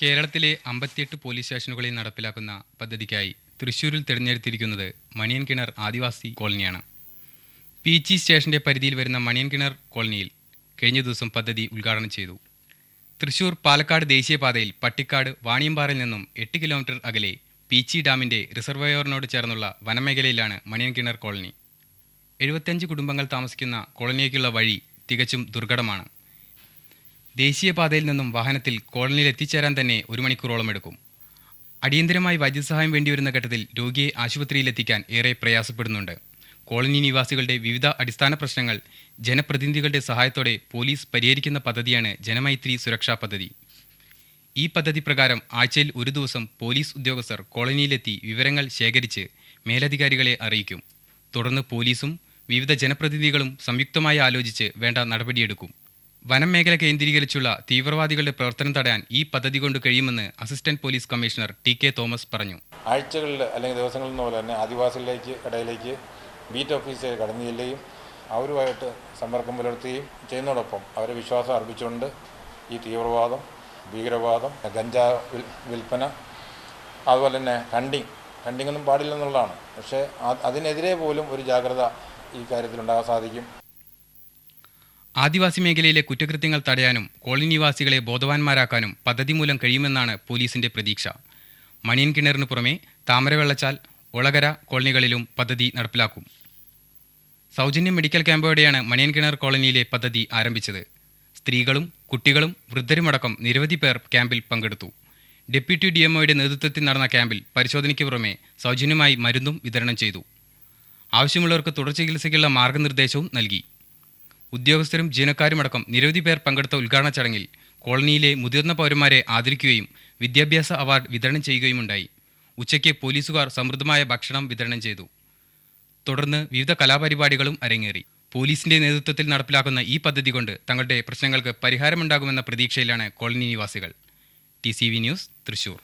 കേരളത്തിലെ 58 പോലീസ് സ്റ്റേഷനുകളിൽ നടപ്പിലാക്കുന്ന പദ്ധതിക്കായി തൃശൂരിൽ തിരഞ്ഞെടുത്തിരിക്കുന്നത് മണിയൻകിണർ ആദിവാസി കോളനിയാണ്. പീച്ചി സ്റ്റേഷന്റെ പരിധിയിൽ വരുന്ന മണിയൻകിണർ കോളനിയിൽ കഴിഞ്ഞ ദിവസം പദ്ധതി ഉദ്ഘാടനം ചെയ്തു. തൃശൂർ പാലക്കാട് ദേശീയപാതയിൽ പട്ടിക്കാട് വാണിയമ്പാറയിൽ നിന്നും 8 കിലോമീറ്റർ അകലെ പീച്ചി ഡാമിന്റെ റിസർവോയറിനോട് ചേർന്നുള്ള വനമേഖലയിലാണ് മണിയൻകിണർ കോളനി. 75 കുടുംബങ്ങൾ താമസിക്കുന്ന കോളനിയിലേക്കുള്ള വഴി തികച്ചും ദുർഘടമാണ്. ദേശീയപാതയിൽ നിന്നും വാഹനത്തിൽ കോളനിയിൽ എത്തിച്ചേരാൻ തന്നെ 1 മണിക്കൂറോളം എടുക്കും. അടിയന്തരമായി വൈദ്യസഹായം വേണ്ടിവരുന്ന ഘട്ടത്തിൽ രോഗിയെ ആശുപത്രിയിലെത്തിക്കാൻ ഏറെ പ്രയാസപ്പെടുന്നുണ്ട്. കോളനി നിവാസികളുടെ വിവിധ അടിസ്ഥാന പ്രശ്നങ്ങൾ ജനപ്രതിനിധികളുടെ സഹായത്തോടെ പോലീസ് പരിഹരിക്കുന്ന പദ്ധതിയാണ് ജനമൈത്രി സുരക്ഷാ പദ്ധതി. ഈ പദ്ധതി പ്രകാരം ആഴ്ചയിൽ 1 ദിവസം പോലീസ് ഉദ്യോഗസ്ഥർ കോളനിയിലെത്തി വിവരങ്ങൾ ശേഖരിച്ച് മേലധികാരികളെ അറിയിക്കും. തുടർന്ന് പോലീസും വിവിധ ജനപ്രതിനിധികളും സംയുക്തമായി ആലോചിച്ച് വേണ്ട നടപടിയെടുക്കും. വനം മേഖല കേന്ദ്രീകരിച്ചുള്ള തീവ്രവാദികളുടെ പ്രവർത്തനം തടയാൻ ഈ പദ്ധതി കൊണ്ട് കഴിയുമെന്ന് assistant police commissioner TK. Thomas പറഞ്ഞു. ആഴ്ചകളിൽ അല്ലെങ്കിൽ ദിവസങ്ങളിൽ പോലെ തന്നെ ആദിവാസികളിലേക്ക് ഇടയിലേക്ക് ബീറ്റ് ഓഫീസർ കടന്നു ചെല്ലുകയും അവരുമായിട്ട് സമ്പർക്കം പുലർത്തുകയും ചെയ്യുന്നതോടൊപ്പം അവരെ വിശ്വാസം അർപ്പിച്ചുകൊണ്ട് ഈ തീവ്രവാദം, ഭീകരവാദം, ഗഞ്ചാവ് വിൽപ്പന, അതുപോലെ തന്നെ ഹണ്ടിങ്ങൊന്നും പാടില്ലെന്നുള്ളതാണ്. പക്ഷേ അതിനെതിരെ പോലും ഒരു ജാഗ്രത ഈ കാര്യത്തിലുണ്ടാകാൻ സാധിക്കും. ആദിവാസി മേഖലയിലെ കുറ്റകൃത്യങ്ങൾ തടയാനും കോളനി നിവാസികളെ ബോധവാന്മാരാക്കാനും പദ്ധതി മൂലം കഴിയുമെന്നാണ് പോലീസിന്റെ പ്രതീക്ഷ. മണിയൻകിണറിന് പുറമെ താമരവെള്ളച്ചാൽ, ഒളകര കോളനികളിലും പദ്ധതി നടപ്പിലാക്കും. സൗജന്യ മെഡിക്കൽ ക്യാമ്പോടെയാണ് മണിയൻകിണർ കോളനിയിലെ പദ്ധതി ആരംഭിച്ചത്. സ്ത്രീകളും കുട്ടികളും വൃദ്ധരുമടക്കം നിരവധി പേർ ക്യാമ്പിൽ പങ്കെടുത്തു. ഡെപ്യൂട്ടി DMOയുടെ നേതൃത്വത്തിൽ നടന്ന ക്യാമ്പിൽ പരിശോധനയ്ക്ക് പുറമെ സൗജന്യമായി മരുന്നും വിതരണം ചെയ്തു. ആവശ്യമുള്ളവർക്ക് തുടർ ചികിത്സയ്ക്കുള്ള മാർഗനിർദ്ദേശവും നൽകി. ഉദ്യോഗസ്ഥരും ജീവനക്കാരുമടക്കം നിരവധി പേർ പങ്കെടുത്ത ഉദ്ഘാടന ചടങ്ങിൽ കോളനിയിലെ മുതിർന്ന പൗരന്മാരെ ആദരിക്കുകയും വിദ്യാഭ്യാസ അവാർഡ് വിതരണം ചെയ്യുകയുമുണ്ടായി. ഉച്ചയ്ക്ക് പോലീസുകാർ സമൃദ്ധമായ ഭക്ഷണം വിതരണം ചെയ്തു. തുടർന്ന് വിവിധ കലാപരിപാടികളും അരങ്ങേറി. പോലീസിന്റെ നേതൃത്വത്തിൽ നടപ്പിലാക്കുന്ന ഈ പദ്ധതി കൊണ്ട് തങ്ങളുടെ പ്രശ്നങ്ങൾക്ക് പരിഹാരമുണ്ടാകുമെന്ന പ്രതീക്ഷയിലാണ് കോളനി നിവാസികൾ. TCV news, Thrissur.